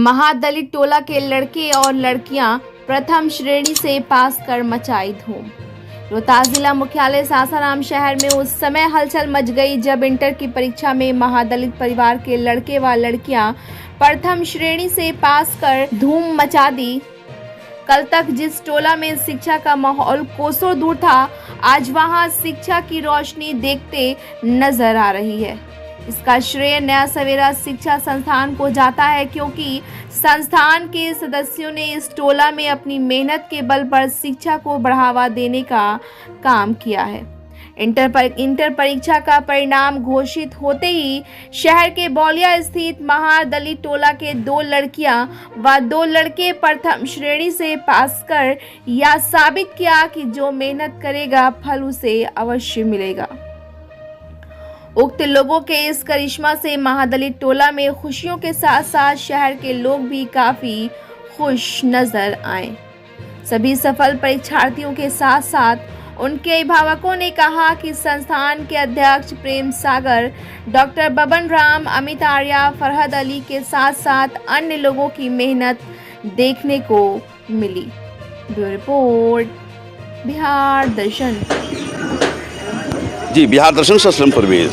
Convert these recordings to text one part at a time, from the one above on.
महादलित टोला के लड़के और लड़कियां प्रथम श्रेणी से पास कर मचाई धूम। रोहतास जिला मुख्यालय सासाराम शहर में उस समय हलचल मच गई जब इंटर की परीक्षा में महादलित परिवार के लड़के व लड़कियां प्रथम श्रेणी से पास कर धूम मचा दी। कल तक जिस टोला में शिक्षा का माहौल कोसों दूर था, आज वहां शिक्षा की रोशनी देखते नजर आ रही है। इसका श्रेय नया सवेरा शिक्षा संस्थान को जाता है, क्योंकि संस्थान के सदस्यों ने इस टोला में अपनी मेहनत के बल पर शिक्षा को बढ़ावा देने का काम किया है। इंटर परीक्षा का परिणाम घोषित होते ही शहर के बौलिया स्थित महादलित टोला के 2 लड़कियां व 2 लड़के प्रथम श्रेणी से पास कर यह साबित किया कि जो मेहनत करेगा फल उसे अवश्य मिलेगा। उक्त लोगों के इस करिश्मा से महादलित टोला में खुशियों के साथ साथ शहर के लोग भी काफी खुश नजर आए। सभी सफल परीक्षार्थियों के साथ साथ उनके अभिभावकों ने कहा कि संस्थान के अध्यक्ष प्रेम सागर, डॉक्टर बबन राम, अमित आर्या, फरहद अली के साथ साथ अन्य लोगों की मेहनत देखने को मिली। ब्यूरो रिपोर्ट, बिहार दर्शन। जी, बिहार दर्शन से असलम परवेज।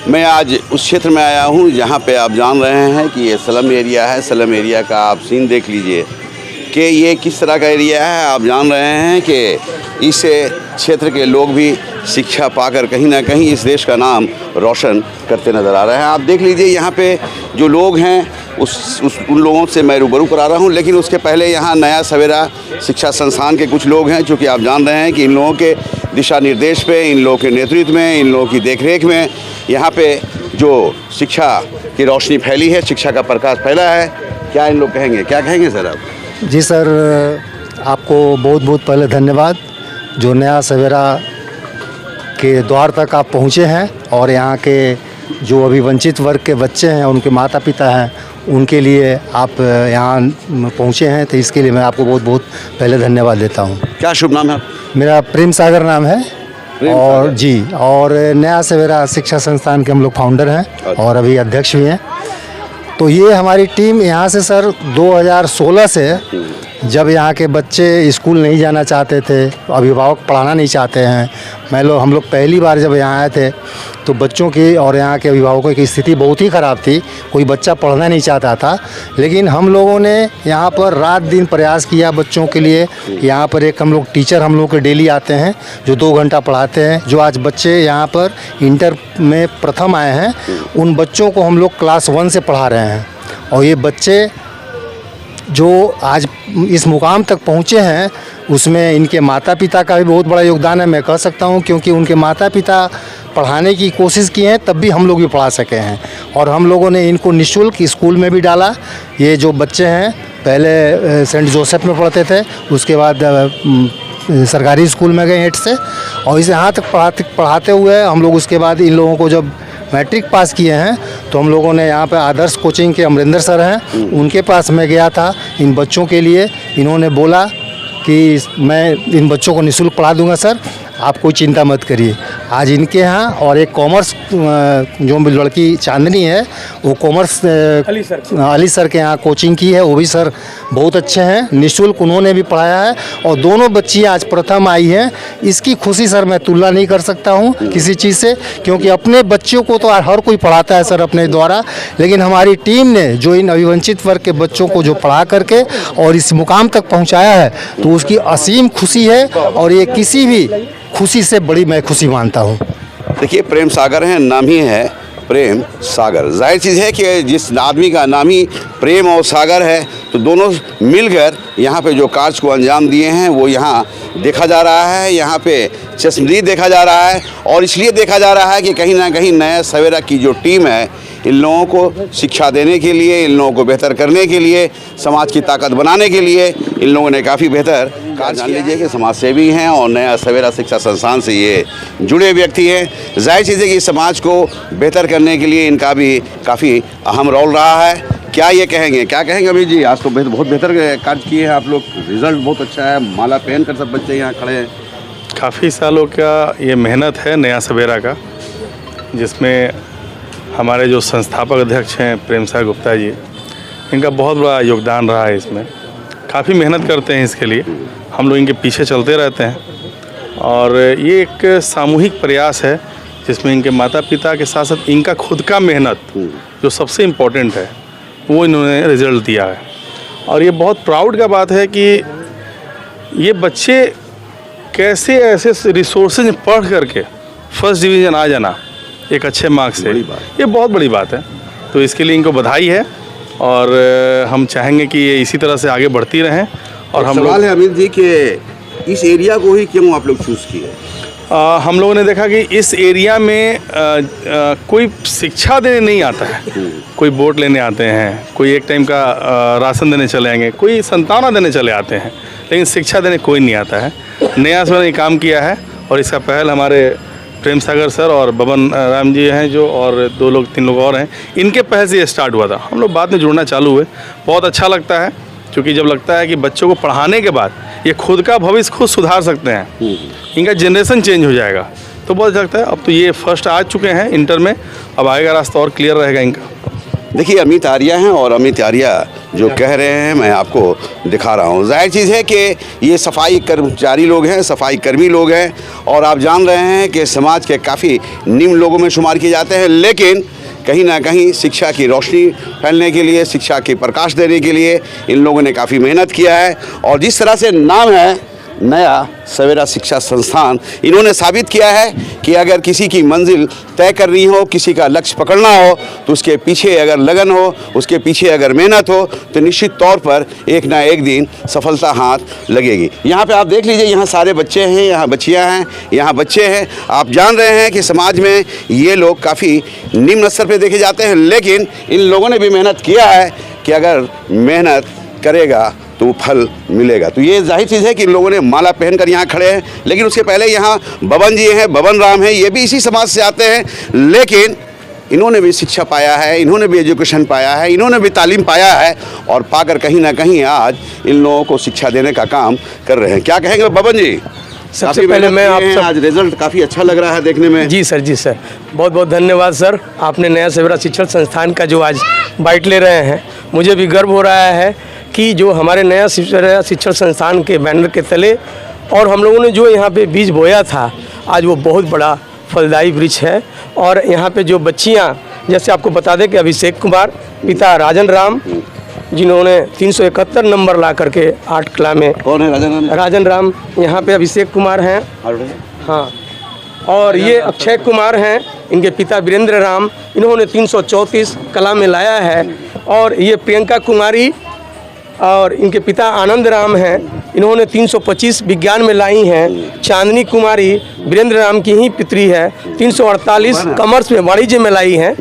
मैं आज उस क्षेत्र में आया हूँ जहाँ पे आप जान रहे हैं कि ये स्लम एरिया है। स्लम एरिया का आप सीन देख लीजिए कि ये किस तरह का एरिया है। आप जान रहे हैं कि इस क्षेत्र के लोग भी शिक्षा पाकर कहीं ना कहीं इस देश का नाम रोशन करते नज़र आ रहे हैं। आप देख लीजिए यहाँ पे जो लोग हैं उन लोगों से मैं रूबरू करा रहा हूँ। लेकिन उसके पहले यहाँ नया सवेरा शिक्षा संस्थान के कुछ लोग हैं, चूँकि आप जान रहे हैं कि इन लोगों के दिशा निर्देश पे, इन लोगों के नेतृत्व में, इन लोगों की देखरेख में यहाँ पे जो शिक्षा की रोशनी फैली है, शिक्षा का प्रकाश फैला है। क्या इन लोग कहेंगे, क्या कहेंगे सर आप? जी सर, आपको बहुत बहुत पहले धन्यवाद जो नया सवेरा के द्वार तक आप पहुँचे हैं और यहाँ के जो अभी वंचित वर्ग के बच्चे हैं, उनके माता पिता हैं, उनके लिए आप यहाँ पहुँचे हैं, तो इसके लिए मैं आपको बहुत बहुत पहले धन्यवाद देता हूँ। क्या शुभ नाम है? मेरा प्रेम सागर नाम है और जी, और नया सवेरा शिक्षा संस्थान के हम लोग फाउंडर हैं और अभी अध्यक्ष भी हैं। तो ये हमारी टीम यहाँ से सर 2016 से, जब यहाँ के बच्चे स्कूल नहीं जाना चाहते थे, अभिभावक पढ़ाना नहीं चाहते हैं, हम लोग पहली बार जब यहाँ आए थे तो बच्चों की और यहाँ के अभिभावकों की स्थिति बहुत ही ख़राब थी। कोई बच्चा पढ़ना नहीं चाहता था, लेकिन हम लोगों ने यहाँ पर रात दिन प्रयास किया बच्चों के लिए। यहाँ पर एक हम लोग टीचर हम लोग के डेली आते हैं जो 2 घंटा पढ़ाते हैं। जो आज बच्चे यहाँ पर इंटर में प्रथम आए हैं, उन बच्चों को हम लोग क्लास 1 से पढ़ा रहे हैं। और ये बच्चे जो आज इस मुकाम तक पहुँचे हैं, उसमें इनके माता पिता का भी बहुत बड़ा योगदान है, मैं कह सकता हूँ, क्योंकि उनके माता पिता पढ़ाने की कोशिश की हैं, तब भी हम लोग भी पढ़ा सके हैं। और हम लोगों ने इनको निःशुल्क स्कूल में भी डाला। ये जो बच्चे हैं पहले सेंट जोसेफ में पढ़ते थे, उसके बाद सरकारी स्कूल में गए 8 से, और इसे यहाँ तक पढ़ाते हुए हम लोग उसके बाद इन लोगों को जब मैट्रिक पास किए हैं तो हम लोगों ने यहाँ पे आदर्श कोचिंग के अमरिंदर सर हैं, उनके पास मैं गया था इन बच्चों के लिए। इन्होंने बोला कि मैं इन बच्चों को निःशुल्क पढ़ा दूंगा सर, आप कोई चिंता मत करिए। आज इनके यहाँ और एक कॉमर्स जो लड़की चांदनी है, वो कॉमर्स अली सर के यहाँ कोचिंग की है। वो भी सर बहुत अच्छे हैं, निःशुल्क उन्होंने भी पढ़ाया है और दोनों बच्चियाँ आज प्रथम आई हैं। इसकी खुशी सर मैं तुलना नहीं कर सकता हूँ किसी चीज़ से, क्योंकि अपने बच्चों को तो हर कोई पढ़ाता है सर अपने द्वारा, लेकिन हमारी टीम ने जो इन अभिवंचित वर्ग के बच्चों को जो पढ़ा करके और इस मुकाम तक पहुँचाया है, तो उसकी असीम खुशी है और ये किसी भी खुशी से बड़ी मैं खुशी मानता हूँ। देखिए, प्रेम सागर हैं, नाम ही है प्रेम सागर। जाहिर चीज़ है कि जिस आदमी का नाम ही प्रेम और सागर है, तो दोनों मिलकर यहाँ पे जो कार्य को अंजाम दिए हैं वो यहाँ देखा जा रहा है। यहाँ पे चश्मदीद देखा जा रहा है और इसलिए देखा जा रहा है कि कहीं ना कहीं नया सवेरा की जो टीम है, इन लोगों को शिक्षा देने के लिए, इन लोगों को बेहतर करने के लिए, समाज की ताकत बनाने के लिए इन लोगों ने काफ़ी बेहतर कार्य। जान लीजिए कि समाज सेवी हैं और नया सवेरा शिक्षा संस्थान से ये जुड़े व्यक्ति हैं। जाहिर चीज़ है कि समाज को बेहतर करने के लिए इनका भी काफ़ी अहम रोल रहा है। क्या ये कहेंगे, क्या कहेंगे अभी जी? आज तो बहुत बेहतर कार्य किए हैं आप लोग, रिजल्ट बहुत अच्छा है, माला पहन कर सब बच्चे यहाँ खड़े हैं। काफ़ी सालों का ये मेहनत है नया सवेरा का, जिसमें हमारे जो संस्थापक अध्यक्ष हैं प्रेम सागर गुप्ता जी, इनका बहुत बड़ा योगदान रहा है इसमें। काफ़ी मेहनत करते हैं इसके लिए, हम लोग इनके पीछे चलते रहते हैं और ये एक सामूहिक प्रयास है जिसमें इनके माता पिता के साथ साथ इनका खुद का मेहनत जो सबसे इम्पोर्टेंट है वो इन्होंने रिजल्ट दिया है। और ये बहुत प्राउड का बात है कि ये बच्चे कैसे ऐसे रिसोर्सेज में पढ़ करके फर्स्ट डिवीज़न आ जाना एक अच्छे मार्क्स से, ये बहुत बड़ी बात है। तो इसके लिए इनको बधाई है और हम चाहेंगे कि ये इसी तरह से आगे बढ़ती रहें। और हम सवाल है अमित जी कि इस एरिया को ही क्यों आप लोग चूज़ किए? हम लोगों ने देखा कि इस एरिया में कोई शिक्षा देने नहीं आता है। कोई वोट लेने आते हैं, कोई एक टाइम का राशन देने चले आएंगे, कोई संतावना देने चले आते हैं, लेकिन शिक्षा देने कोई नहीं आता है। नया से ये काम किया है और इसका पहल हमारे प्रेम सागर सर और बबन राम जी हैं जो, और 2 लोग 3 लोग और हैं, इनके पहल से ये स्टार्ट हुआ था। हम लोग बाद में जुड़ना चालू हुए। बहुत अच्छा लगता है क्योंकि जब लगता है कि बच्चों को पढ़ाने के बाद ये खुद का भविष्य खुद सुधार सकते हैं, इनका जनरेशन चेंज हो जाएगा, तो बहुत अच्छा लगता है। अब तो ये फर्स्ट आ चुके हैं इंटर में, अब आगे का रास्ता और क्लियर रहेगा इनका। देखिए अमित आर्या हैं और अमित आर्या जो कह रहे हैं मैं आपको दिखा रहा हूँ। जाहिर चीज़ है कि ये सफाई कर्मचारी लोग हैं, सफाई कर्मी लोग हैं और आप जान रहे हैं कि समाज के काफ़ी निम्न लोगों में शुमार किए जाते हैं, लेकिन कहीं ना कहीं शिक्षा की रोशनी फैलने के लिए, शिक्षा की प्रकाश देने के लिए इन लोगों ने काफ़ी मेहनत किया है। और जिस तरह से नाम है नया सवेरा शिक्षा संस्थान, इन्होंने साबित किया है कि अगर किसी की मंजिल तय करनी हो, किसी का लक्ष्य पकड़ना हो, तो उसके पीछे अगर लगन हो, उसके पीछे अगर मेहनत हो, तो निश्चित तौर पर एक ना एक दिन सफलता हाथ लगेगी। यहाँ पे आप देख लीजिए, यहाँ सारे बच्चे हैं, यहाँ बच्चियाँ हैं, यहाँ बच्चे हैं। आप जान रहे हैं कि समाज में ये लोग काफ़ी निम्न स्तर पर देखे जाते हैं, लेकिन इन लोगों ने भी मेहनत किया है कि अगर मेहनत करेगा तो वो फल मिलेगा। तो ये जाहिर चीज़ है कि इन लोगों ने माला पहनकर यहाँ खड़े हैं, लेकिन उसके पहले यहाँ बबन जी हैं, बबन राम हैं, ये भी इसी समाज से आते हैं, लेकिन इन्होंने भी शिक्षा पाया है, इन्होंने भी एजुकेशन पाया है, इन्होंने भी तालीम पाया है और पाकर कहीं ना कहीं आज इन लोगों को शिक्षा देने का काम कर रहे हैं। क्या कहेंगे बबन जी? सबसे पहले मैं आप सब आज रिजल्ट काफ़ी अच्छा लग रहा है देखने में। जी सर बहुत बहुत धन्यवाद सर, आपने नया सवेरा शिक्षण संस्थान का जो आज बाइट ले रहे हैं, मुझे भी गर्व हो रहा है कि जो हमारे नया शिक्षण संस्थान के बैनर के तले और हम लोगों ने जो यहाँ पे बीज बोया था, आज वो बहुत बड़ा फलदायी वृक्ष है। और यहाँ पे जो बच्चियाँ, जैसे आपको बता दें कि अभिषेक कुमार पिता राजन राम, जिन्होंने 371 नंबर ला करके 8 कला में। कौन है राजन राम? यहाँ पे अभिषेक कुमार हैं, हाँ, और ये अक्षय कुमार हैं, इनके पिता वीरेंद्र राम, इन्होंने 334 कला में लाया है। और ये प्रियंका कुमारी और इनके पिता आनंद राम हैं, इन्होंने 325 विज्ञान में लाई हैं। चांदनी कुमारी वीरेंद्र राम की ही पितरी है, 348 कॉमर्स में वाणिज्य में लाई हैं।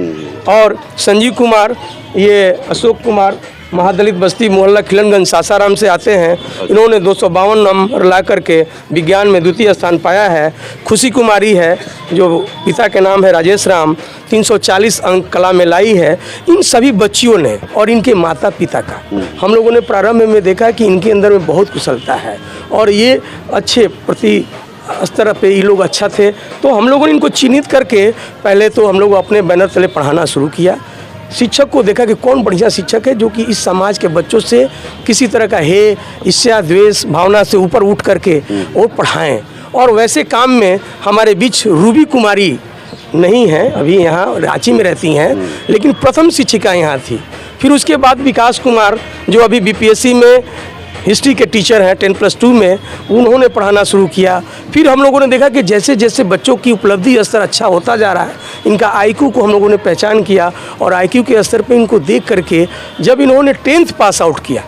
और संजीव कुमार, ये अशोक कुमार महादलित बस्ती मोहल्ला खिलनगंज सासाराम से आते हैं, इन्होंने 252 नंबर ला करके विज्ञान में द्वितीय स्थान पाया है। खुशी कुमारी है जो पिता के नाम है राजेश राम, 340 अंक कला में लाई है। इन सभी बच्चियों ने और इनके माता पिता का हम लोगों ने प्रारंभ में देखा कि इनके अंदर में बहुत कुशलता है और ये अच्छे प्रति स्तर पे ये लोग अच्छा थे, तो हम लोगों ने इनको चिन्हित करके पहले तो हम लोग अपने बैनर तले पढ़ाना शुरू किया। शिक्षक को देखा कि कौन बढ़िया शिक्षक है जो कि इस समाज के बच्चों से किसी तरह का हे ईर्ष्या द्वेष भावना से ऊपर उठ करके वो पढ़ाएं। और वैसे काम में हमारे बीच रूबी कुमारी नहीं है, अभी यहाँ रांची में रहती हैं, लेकिन प्रथम शिक्षिका यहाँ थी। फिर उसके बाद विकास कुमार जो अभी बीपीएससी में हिस्ट्री के टीचर हैं 10+2 में, उन्होंने पढ़ाना शुरू किया। फिर हम लोगों ने देखा कि जैसे जैसे बच्चों की उपलब्धि स्तर अच्छा होता जा रहा है, इनका आईक्यू को हम लोगों ने पहचान किया और आईक्यू के स्तर पे इनको देख करके जब इन्होंने 10th पास आउट किया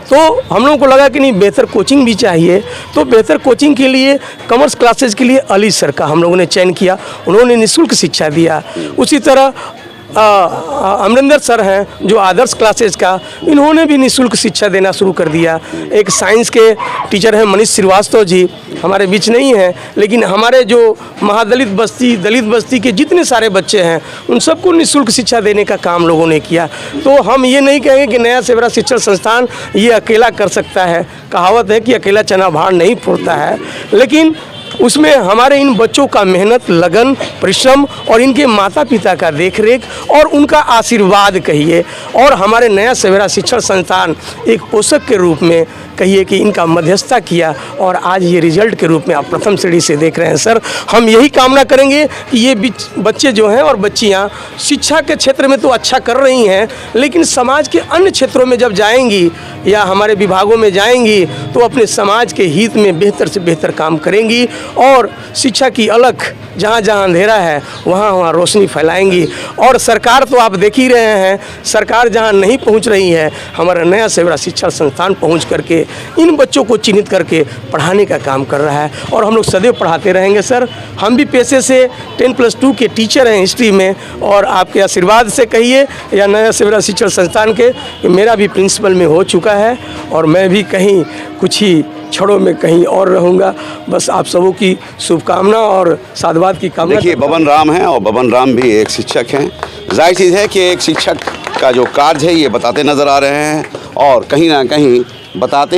तो हम लोगों को लगा कि नहीं, बेहतर कोचिंग भी चाहिए। तो बेहतर कोचिंग के लिए कॉमर्स क्लासेज के लिए अली सर का हम लोगों ने चयन किया, उन्होंने निःशुल्क शिक्षा दिया। उसी तरह अमरिंदर सर हैं जो आदर्श क्लासेज का, इन्होंने भी निःशुल्क शिक्षा देना शुरू कर दिया। एक साइंस के टीचर हैं मनीष श्रीवास्तव जी, हमारे बीच नहीं हैं, लेकिन हमारे जो महादलित बस्ती दलित बस्ती के जितने सारे बच्चे हैं उन सबको निःशुल्क शिक्षा देने का काम लोगों ने किया। तो हम ये नहीं कहेंगे कि नया सवेरा शिक्षण संस्थान ये अकेला कर सकता है, कहावत है कि अकेला चना भार नहीं फोड़ता है, लेकिन उसमें हमारे इन बच्चों का मेहनत, लगन, परिश्रम और इनके माता पिता का देखरेख और उनका आशीर्वाद कहिए, और हमारे नया सवेरा शिक्षण संस्थान एक पोषक के रूप में कहिए कि इनका मध्यस्थता किया, और आज ये रिजल्ट के रूप में आप प्रथम श्रेणी से देख रहे हैं। सर, हम यही कामना करेंगे कि ये बच्चे जो हैं और बच्चियां शिक्षा के क्षेत्र में तो अच्छा कर रही हैं, लेकिन समाज के अन्य क्षेत्रों में जब जाएंगी या हमारे विभागों में जाएंगी तो अपने समाज के हित में बेहतर से बेहतर काम करेंगी, और शिक्षा की अलख जहाँ जहाँ अंधेरा है वहाँ वहाँ रोशनी फैलाएंगी। और सरकार तो आप देख ही रहे हैं, सरकार जहाँ नहीं पहुँच रही है, हमारा नया सवेरा शिक्षा संस्थान पहुँच करके इन बच्चों को चिन्हित करके पढ़ाने का काम कर रहा है, और हम लोग सदैव पढ़ाते रहेंगे। सर, हम भी पेशे से 10+2 के टीचर हैं हिस्ट्री में, और आपके आशीर्वाद से कहिए या नया सवेरा शिक्षण संस्थान के, मेरा भी प्रिंसिपल में हो चुका है और मैं भी कहीं कुछ ही क्षणों में कहीं और रहूँगा। बस आप सबों की शुभकामना और साधुवाद की कामना। देखिए, बबन राम हैं और बबन राम भी एक शिक्षक हैं। जाहिर चीज़ है कि एक शिक्षक का जो कार्य है ये बताते नज़र आ रहे हैं, और कहीं ना कहीं बताते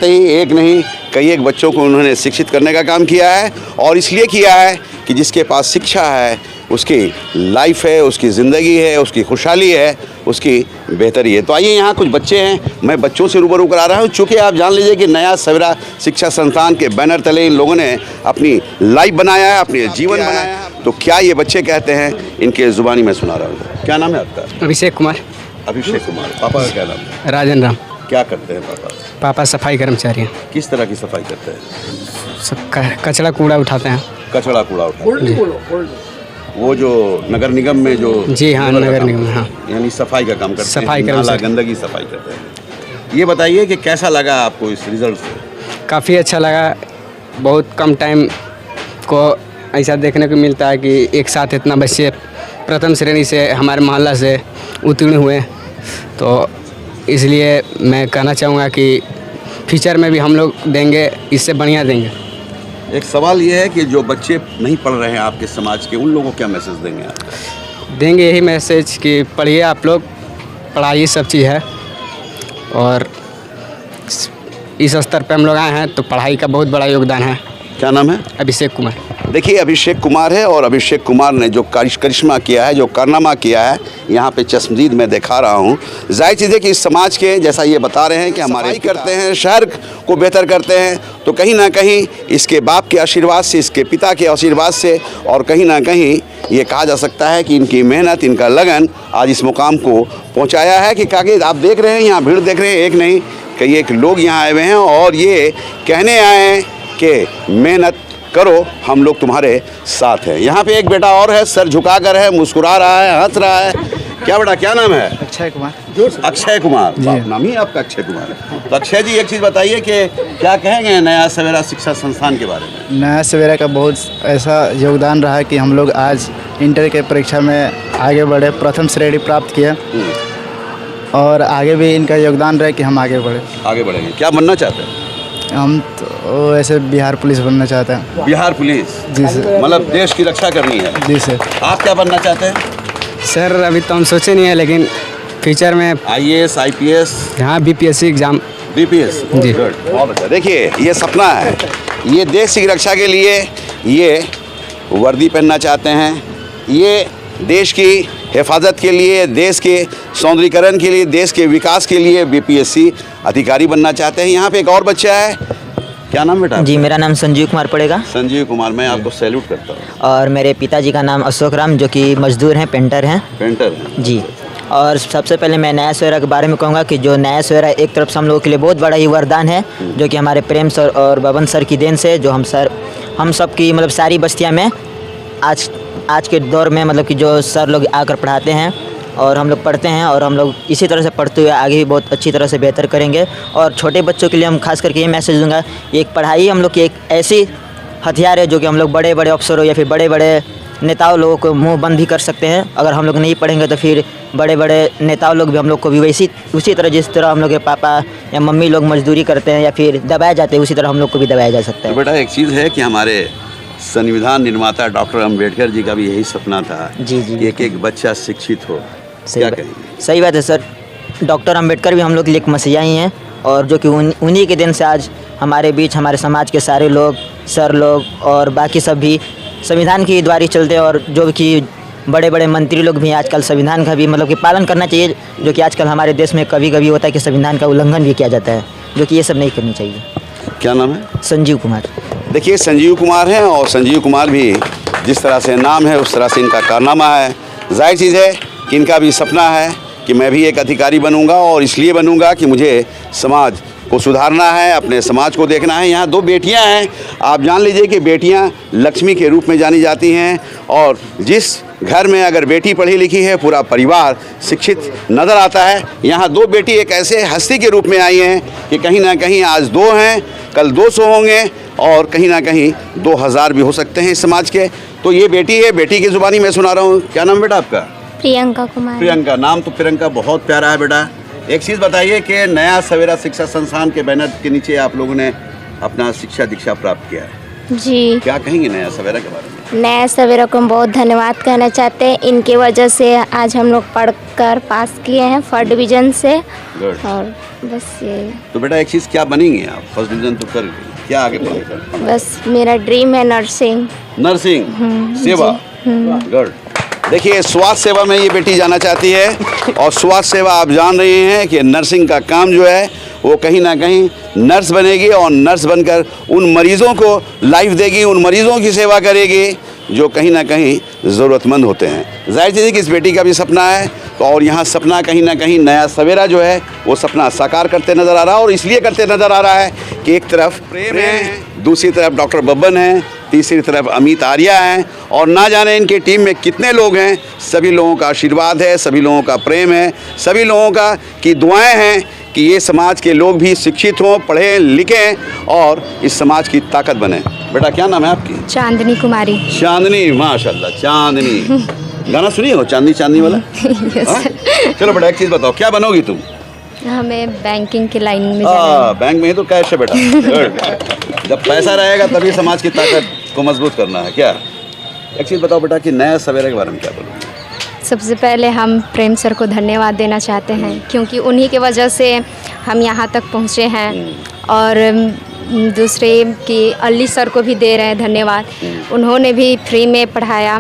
ही एक नहीं कई एक बच्चों को उन्होंने शिक्षित करने का काम किया है, और इसलिए किया है कि जिसके पास शिक्षा है उसकी लाइफ है, उसकी ज़िंदगी है, उसकी खुशहाली है, उसकी बेहतरी है। तो आइए, यहाँ कुछ बच्चे हैं, मैं बच्चों से रूबरू करा रहा हूँ। चूँकि आप जान लीजिए कि नया सवेरा शिक्षा संस्थान के बैनर तले इन लोगों ने अपनी लाइफ बनाया है, अपने जीवन बनाया है। तो क्या ये बच्चे कहते हैं, इनके ज़ुबानी में सुना रहा हूँ। क्या नाम है आपका? अभिषेक कुमार। अभिषेक कुमार। पापा का क्या नाम है? राजन राम। क्या करते हैं पापा? पापा सफाई कर्मचारी हैं। किस तरह की सफाई करते हैं? सब कचरा कूड़ा उठाते हैं। कचरा कूड़ा उठाते हैं। वो जो नगर निगम में जो जी हाँ, नगर निगम में, हाँ, यानी सफाई का काम करते हैं, सफाई नाला गंदगी सफाई करते हैं। ये बताइए कि कैसा लगा आपको इस रिजल्ट से? काफ़ी अच्छा लगा। बहुत कम टाइम को ऐसा देखने को मिलता है कि एक साथ इतना बच्चे प्रथम श्रेणी से हमारे मोहल्ला से उत्तीर्ण हुए, तो इसलिए मैं कहना चाहूँगा कि फ्यूचर में भी हम लोग देंगे, इससे बढ़िया देंगे। एक सवाल ये है कि जो बच्चे नहीं पढ़ रहे हैं आपके समाज के, उन लोगों को क्या मैसेज देंगे आप? देंगे यही मैसेज कि पढ़िए आप लोग, पढ़ाई सब चीज़ है, और इस स्तर पे हम लोग आए हैं तो पढ़ाई का बहुत बड़ा योगदान है। क्या नाम है? अभिषेक कुमार। देखिए, अभिषेक कुमार है, और अभिषेक कुमार ने जो करिश्मा किया है, जो कारनामा किया है, यहाँ पे चश्मदीद में दिखा रहा हूँ। जाहिर चीज़ है कि इस समाज के, जैसा ये बता रहे हैं कि हमारे करते हैं, शहर को बेहतर करते हैं, तो कहीं ना कहीं इसके बाप के आशीर्वाद से, इसके पिता के आशीर्वाद से, और कहीं ना कहीं ये कहा जा सकता है कि इनकी मेहनत, इनका लगन आज इस मुकाम को पहुँचाया है। कि काकि आप देख रहे हैं, यहाँ भीड़ देख रहे हैं, एक नहीं कई एक लोग यहाँ आए हुए हैं, और ये कहने आए हैं कि मेहनत करो, हम लोग तुम्हारे साथ हैं। यहाँ पे एक बेटा और है, सर झुकाकर है, मुस्कुरा रहा है, हंस रहा है। क्या बेटा, क्या नाम है? अक्षय कुमार। अक्षय कुमार। नाम ही आपका अक्षय कुमार है। तो अक्षय जी, एक चीज़ बताइए कि क्या कहेंगे नया सवेरा शिक्षा संस्थान के बारे में? नया सवेरा का बहुत ऐसा योगदान रहा है कि हम लोग आज इंटर के परीक्षा में आगे बढ़े, प्रथम श्रेणी प्राप्त किया, और आगे भी इनका योगदान रहे कि हम आगे बढ़ेंगे। क्या बनना चाहते हैं? हम तो ऐसे बिहार पुलिस बनना चाहते हैं। बिहार पुलिस? जी सर। मतलब देश की रक्षा करनी है? जी सर। आप क्या बनना चाहते हैं? सर, अभी तो हम सोचे नहीं है, लेकिन फ्यूचर में IAS, IPS? हाँ, BPSC एग्ज़ाम। BPS जी। बहुत अच्छा। देखिए, ये सपना है, ये देश की रक्षा के लिए ये वर्दी पहनना चाहते हैं, ये देश की हिफाजत के लिए, देश के सौंदर्यीकरण के लिए, देश के विकास के लिए BPSC अधिकारी बनना चाहते हैं। यहाँ पे एक और बच्चा है। क्या नाम बेटा? जी, मेरा नाम संजीव कुमार पड़ेगा। संजीव कुमार, मैं आपको सैल्यूट करता हूँ। और मेरे पिताजी का नाम अशोक राम, जो कि मजदूर हैं, पेंटर हैं। पेंटर हैं जी। और सबसे पहले मैं नया सवेरा के बारे में कहूँगा कि जो नया सवेरा एक तरफ से हम लोगों के लिए बहुत बड़ा ही वरदान है, जो कि हमारे प्रेम सर और बबन सर की देन से, जो हम सब की मतलब सारी बस्तियाँ में आज के दौर में मतलब कि जो सर लोग आकर पढ़ाते हैं, और हम लोग पढ़ते हैं, और हम लोग इसी तरह से पढ़ते हुए आगे भी बहुत अच्छी तरह से बेहतर करेंगे। और छोटे बच्चों के लिए हम खास करके ये मैसेज दूंगा, एक पढ़ाई हम लोग की एक ऐसी हथियार है जो कि हम लोग बड़े बड़े अफसरों या फिर बड़े बड़े नेताओं लोगों को मुंह बंद भी कर सकते हैं। अगर हम लोग नहीं पढ़ेंगे तो फिर बड़े बड़े नेताओं लोग भी हम लोग को भी उसी तरह जिस तरह हम लोग के पापा या मम्मी लोग मजदूरी करते हैं या फिर दबाए जाते हैं, उसी तरह हम लोग को भी दबाया जा सकता है। तो बेटा, एक चीज़ है कि हमारे संविधान निर्माता डॉक्टर अम्बेडकर जी का भी यही सपना था। जी जी। एक एक बच्चा शिक्षित हो। क्या कहेंगे? सही बात है सर। डॉक्टर अम्बेडकर भी हम लोग के लिए एक मसीहा ही हैं, और जो कि उन्हीं के दिन से आज हमारे बीच हमारे समाज के सारे लोग सर लोग और बाकी सब भी संविधान की द्वारा ही चलते हैं, और जो कि बड़े बड़े मंत्री लोग भी आजकल संविधान का भी मतलब कि पालन करना चाहिए, जो कि आजकल हमारे देश में कभी कभी होता है कि संविधान का उल्लंघन भी किया जाता है, जो कि ये सब नहीं करनी चाहिए। क्या नाम है? संजीव कुमार। देखिए संजीव कुमार हैं, और संजीव कुमार भी जिस तरह से नाम है उस तरह से इनका कारनामा है। जाहिर चीज़ है कि इनका भी सपना है कि मैं भी एक अधिकारी बनूंगा, और इसलिए बनूंगा कि मुझे समाज को सुधारना है, अपने समाज को देखना है। यहाँ 2 बेटियां हैं, आप जान लीजिए कि बेटियां लक्ष्मी के रूप में जानी जाती हैं, और जिस घर में अगर बेटी पढ़ी लिखी है पूरा परिवार शिक्षित नज़र आता है। यहाँ 2 बेटी एक ऐसे हस्ती के रूप में आई हैं कि कहीं ना कहीं आज 2 हैं, कल 200 होंगे, और कहीं ना कहीं 2000 भी हो सकते हैं इस समाज के। तो ये बेटी है, बेटी की ज़ुबानी मैं सुना रहा हूँ। क्या नाम बेटा आपका? प्रियंका कुमार। प्रियंका, नाम तो प्रियंका बहुत प्यारा है बेटा। एक चीज़ बताइए कि नया सवेरा शिक्षा संस्थान के बैनर के नीचे आप लोगों ने अपना शिक्षा दीक्षा प्राप्त किया है, जी। क्या कहेंगे नया सवेरा के बारे में? नया सवेरा को हम बहुत धन्यवाद कहना चाहते हैं, इनके वजह से आज हम लोग पढ़कर पास किए हैं फर्स्ट डिवीज़न से। Good. और बस ये। तो बेटा एक चीज़ क्या बनेंगे आप? फर्स्ट डिवीज़न तो कर गए, क्या आगे पढ़ेंगे? बस मेरा ड्रीम है नर्सिंग। नर्सिंग सेवा। गुड। देखिए स्वास्थ्य सेवा में ये बेटी जाना चाहती है, और स्वास्थ्य सेवा आप जान रहे हैं कि नर्सिंग का काम जो है वो कहीं ना कहीं नर्स बनेगी, और नर्स बनकर उन मरीज़ों को लाइफ देगी, उन मरीज़ों की सेवा करेगी जो कहीं ना कहीं ज़रूरतमंद होते हैं। जाहिर चीज़ है कि इस बेटी का भी सपना है, तो और यहाँ सपना कहीं ना कहीं नया सवेरा जो है वो सपना साकार करते नज़र आ रहा है, और इसलिए करते नज़र आ रहा है कि एक तरफ प्रेम है, दूसरी तरफ डॉक्टर बब्बन है, तीसरी तरफ अमित आर्या हैं, और ना जाने इनकी टीम में कितने लोग हैं। सभी लोगों का आशीर्वाद है, सभी लोगों का प्रेम है, सभी लोगों का की दुआएं हैं कि ये समाज के लोग भी शिक्षित हों, पढ़ें लिखें, और इस समाज की ताकत बने। बेटा क्या नाम है आपकी? चांदनी कुमारी। चांदनी, माशाल्लाह चांदनी। गाना सुनिए हो चांदनी चांदनी वाला? हाँ? चलो बेटा एक चीज़ बताओ, क्या बनोगी तुम? हमें बैंकिंग की लाइन में बैंक में ही तो कैश है बेटा। जब पैसा रहेगा तभी समाज की ताकत को मजबूत करना है। क्या एक चीज़ बताओ बेटा कि नया सवेरे के बारे में क्या बोलोगे? सबसे पहले हम प्रेम सर को धन्यवाद देना चाहते हैं, क्योंकि उन्हीं के वजह से हम यहाँ तक पहुँचे हैं, और दूसरे कि अली सर को भी दे रहे हैं धन्यवाद। उन्होंने भी फ्री में पढ़ाया,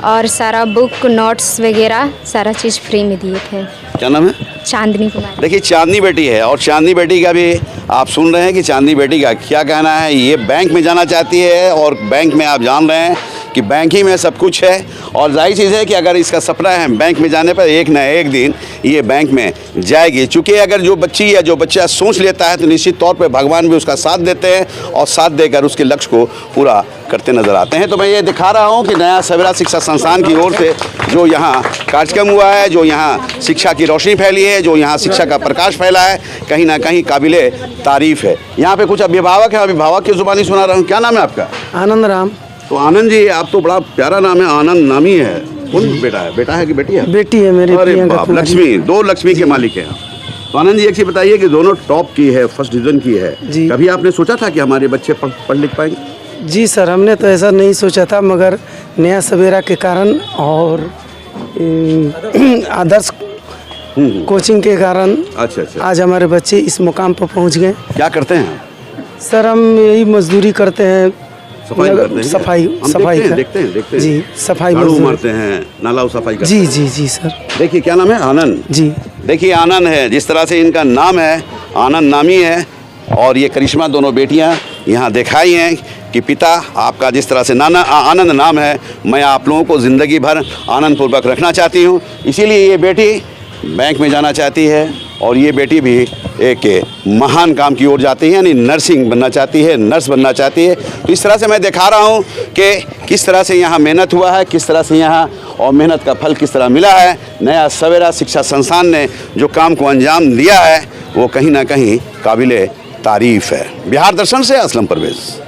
और सारा बुक नोट्स वगैरह सारा चीज़ फ्री में दिए थे। क्या नाम है? चांदनी कुमार। देखिए चांदनी बेटी है, और चांदनी बेटी का भी आप सुन रहे हैं कि चांदनी बेटी का क्या कहना है। ये बैंक में जाना चाहती है, और बैंक में आप जान रहे हैं कि बैंक ही में सब कुछ है, और जाहिर चीज़ है कि अगर इसका सपना है बैंक में जाने पर एक न एक दिन ये बैंक में जाएगी। चूँकि अगर जो बच्ची या जो बच्चा सोच लेता है तो निश्चित तौर पे भगवान भी उसका साथ देते हैं, और साथ देकर उसके लक्ष्य को पूरा करते नज़र आते हैं। तो मैं ये दिखा रहा हूँ कि नया सवेरा शिक्षा संस्थान की ओर से जो यहाँ कार्यक्रम हुआ है, जो यहाँ शिक्षा की रोशनी फैली है, जो यहाँ शिक्षा का प्रकाश फैला है, कहीं ना कहीं काबिले तारीफ़ है। यहाँ पे कुछ अभिभावक हैं, अभिभावक की ज़ुबानी सुना रहा हूँ। क्या नाम है आपका? आनंद राम। तो आनंद जी आप तो बड़ा प्यारा नाम है, आनंद नामी है। कौन बेटा है? बेटा है कि बेटी है? बेटी है मेरी। अरे बाप, लक्ष्मी, 2 लक्ष्मी के मालिक हैं। तो आनंद जी एक चीज़ बताइए कि दोनों टॉप की है, फर्स्ट डिवीज़न की है, जी। कभी आपने सोचा था कि हमारे बच्चे पढ़ लिख पाएंगे? जी सर, हमने तो ऐसा नहीं सोचा था, मगर नया सवेरा के कारण और आदर्श कोचिंग के कारण अच्छा अच्छा। आज हमारे बच्चे इस मुकाम पर पहुंच गए। क्या करते हैं? सर हम यही मजदूरी करते हैं, सफाई करते हैं? सफाई हम सफाई देखते हैं जी, सफाई झाड़ू मजदूरी। मारते हैं, नाला सफाई करते जी हैं। जी जी सर। देखिए क्या नाम है? आनंद जी। देखिए आनंद है, जिस तरह से इनका नाम है आनंद नामी है, और ये करिश्मा दोनों बेटियां यहाँ दिखाई हैं कि पिता आपका जिस तरह से आनंद नाम है, मैं आप लोगों को ज़िंदगी भर आनंद पूर्वक रखना चाहती हूँ। इसीलिए ये बेटी बैंक में जाना चाहती है, और ये बेटी भी एक महान काम की ओर जाती है, यानी नर्सिंग बनना चाहती है, नर्स बनना चाहती है। तो इस तरह से मैं दिखा रहा हूँ कि किस तरह से यहाँ मेहनत हुआ है, किस तरह से यहाँ और मेहनत का फल किस तरह मिला है। नया सवेरा शिक्षा संस्थान ने जो काम को अंजाम दिया है वो कहीं ना कहीं काबिले तारीफ़ है। बिहार दर्शन से असलम परवेज़।